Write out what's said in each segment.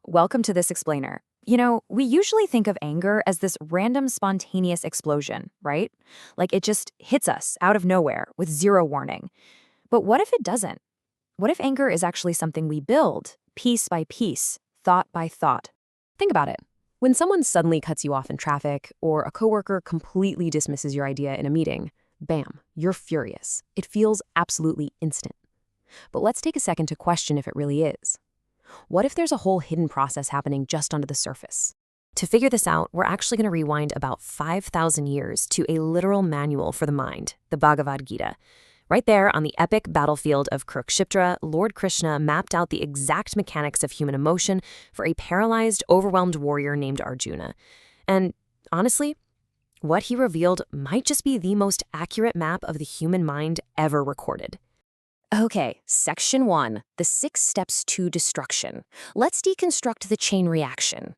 welcome to this explainer. We usually think of anger as this random spontaneous explosion, right? Like it just hits us out of nowhere with zero warning. But what if it doesn't? What if anger is actually something we build, piece by piece, thought by thought? Think about it. When someone suddenly cuts you off in traffic, or a coworker completely dismisses your idea in a meeting, bam, you're furious. It feels absolutely instant. But let's take a second to question if it really is. What if there's a whole hidden process happening just under the surface? To figure this out, we're actually going to rewind about 5,000 years to a literal manual for the mind, the Bhagavad Gita. Right there on the epic battlefield of Kurukshetra, Lord Krishna mapped out the exact mechanics of human emotion for a paralyzed, overwhelmed warrior named Arjuna. And honestly, what he revealed might just be the most accurate map of the human mind ever recorded. Okay, Section 1, the 6 steps to destruction. Let's deconstruct the chain reaction.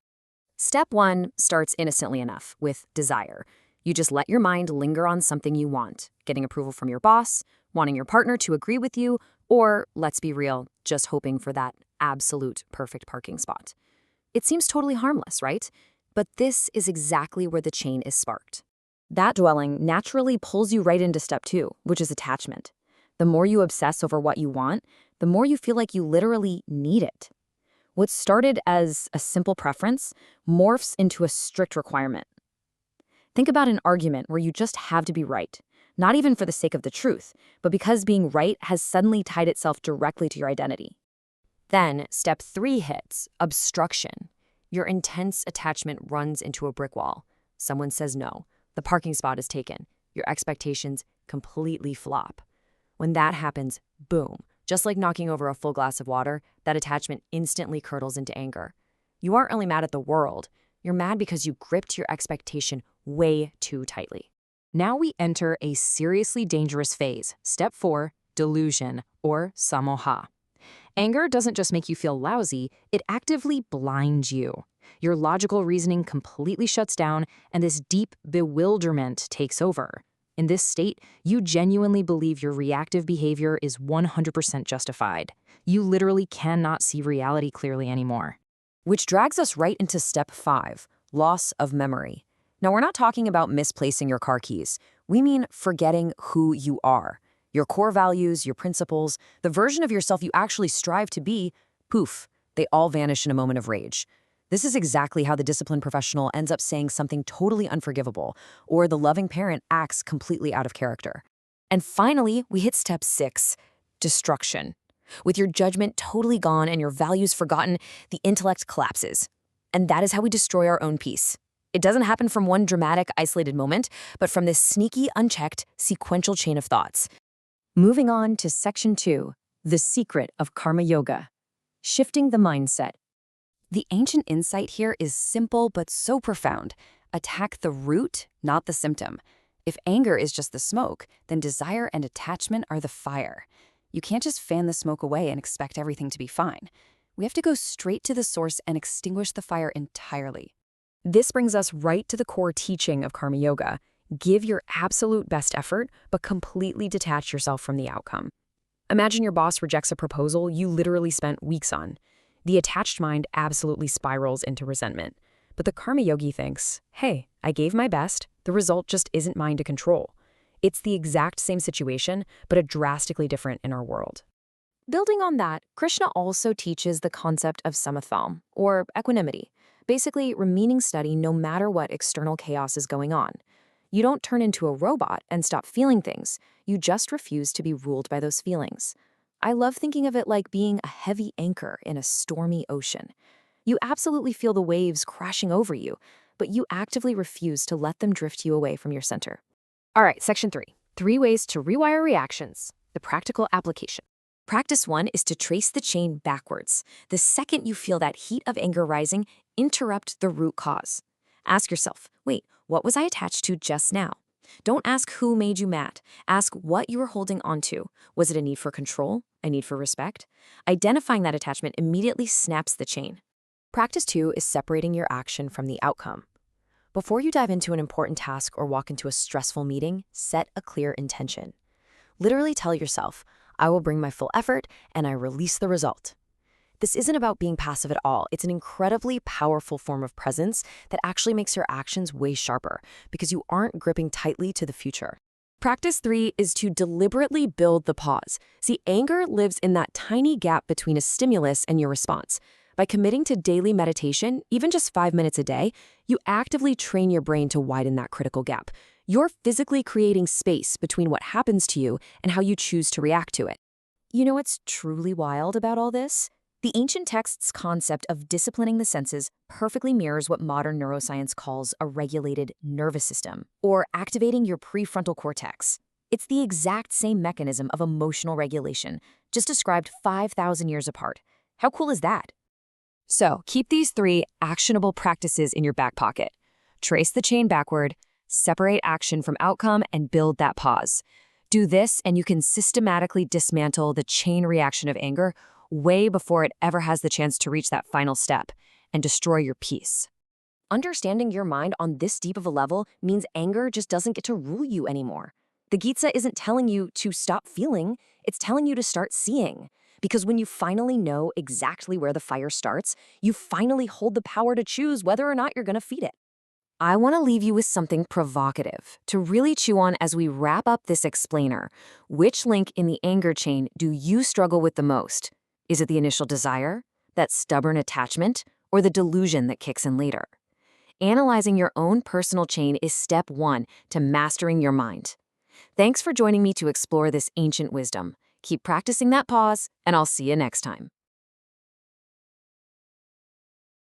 Step 1 starts innocently enough, with desire. You just let your mind linger on something you want, getting approval from your boss, wanting your partner to agree with you, or, let's be real, just hoping for that absolute perfect parking spot. It seems totally harmless, right? But this is exactly where the chain is sparked. That dwelling naturally pulls you right into step 2, which is attachment. The more you obsess over what you want, the more you feel like you literally need it. What started as a simple preference morphs into a strict requirement. Think about an argument where you just have to be right, not even for the sake of the truth, but because being right has suddenly tied itself directly to your identity. Then, step 3 hits, obstruction. Your intense attachment runs into a brick wall. Someone says no. The parking spot is taken. Your expectations completely flop. When that happens, boom, just like knocking over a full glass of water, that attachment instantly curdles into anger. You aren't only mad at the world, you're mad because you gripped your expectation way too tightly. Now we enter a seriously dangerous phase, step 4, delusion, or samoha. Anger doesn't just make you feel lousy, it actively blinds you. Your logical reasoning completely shuts down, and this deep bewilderment takes over. In this state, you genuinely believe your reactive behavior is 100% justified. You literally cannot see reality clearly anymore. Which drags us right into step 5, loss of memory. Now, we're not talking about misplacing your car keys. We mean forgetting who you are. Your core values, your principles, the version of yourself you actually strive to be, poof, they all vanish in a moment of rage. This is exactly how the disciplined professional ends up saying something totally unforgivable, or the loving parent acts completely out of character. And finally, we hit step 6, destruction. With your judgment totally gone and your values forgotten, the intellect collapses. And that is how we destroy our own peace. It doesn't happen from one dramatic, isolated moment, but from this sneaky, unchecked, sequential chain of thoughts. Moving on to Section 2, the secret of karma yoga, shifting the mindset. The ancient insight here is simple but so profound. Attack the root, not the symptom. If anger is just the smoke, then desire and attachment are the fire. You can't just fan the smoke away and expect everything to be fine. We have to go straight to the source and extinguish the fire entirely. This brings us right to the core teaching of karma yoga. Give your absolute best effort, but completely detach yourself from the outcome. Imagine your boss rejects a proposal you literally spent weeks on. The attached mind absolutely spirals into resentment. But the karma yogi thinks, hey, I gave my best, the result just isn't mine to control. It's the exact same situation, but a drastically different in our world. Building on that, Krishna also teaches the concept of samatham, or equanimity, basically remaining steady no matter what external chaos is going on. You don't turn into a robot and stop feeling things, you just refuse to be ruled by those feelings. I love thinking of it like being a heavy anchor in a stormy ocean. You absolutely feel the waves crashing over you, but you actively refuse to let them drift you away from your center. All right, Section 3, 3 ways to rewire reactions, the practical application. Practice 1 is to trace the chain backwards. The second you feel that heat of anger rising, interrupt the root cause. Ask yourself, wait, what was I attached to just now? Don't ask who made you mad. Ask what you were holding onto. Was it a need for control? A need for respect? Identifying that attachment immediately snaps the chain. Practice 2 is separating your action from the outcome. Before you dive into an important task or walk into a stressful meeting, set a clear intention. Literally tell yourself, I will bring my full effort and I release the result. This isn't about being passive at all. It's an incredibly powerful form of presence that actually makes your actions way sharper because you aren't gripping tightly to the future. Practice 3 is to deliberately build the pause. See, anger lives in that tiny gap between a stimulus and your response. By committing to daily meditation, even just 5 minutes a day, you actively train your brain to widen that critical gap. You're physically creating space between what happens to you and how you choose to react to it. You know what's truly wild about all this? The ancient text's concept of disciplining the senses perfectly mirrors what modern neuroscience calls a regulated nervous system, or activating your prefrontal cortex. It's the exact same mechanism of emotional regulation, just described 5,000 years apart. How cool is that? So, keep these 3 actionable practices in your back pocket. Trace the chain backward, separate action from outcome, and build that pause. Do this, and you can systematically dismantle the chain reaction of anger way before it ever has the chance to reach that final step and destroy your peace. Understanding your mind on this deep of a level means anger just doesn't get to rule you anymore. The Gita isn't telling you to stop feeling, it's telling you to start seeing. Because when you finally know exactly where the fire starts, you finally hold the power to choose whether or not you're going to feed it. I want to leave you with something provocative to really chew on as we wrap up this explainer. Which link in the anger chain do you struggle with the most? Is it the initial desire, that stubborn attachment, or the delusion that kicks in later? Analyzing your own personal chain is step 1 to mastering your mind. Thanks for joining me to explore this ancient wisdom. Keep practicing that pause, and I'll see you next time.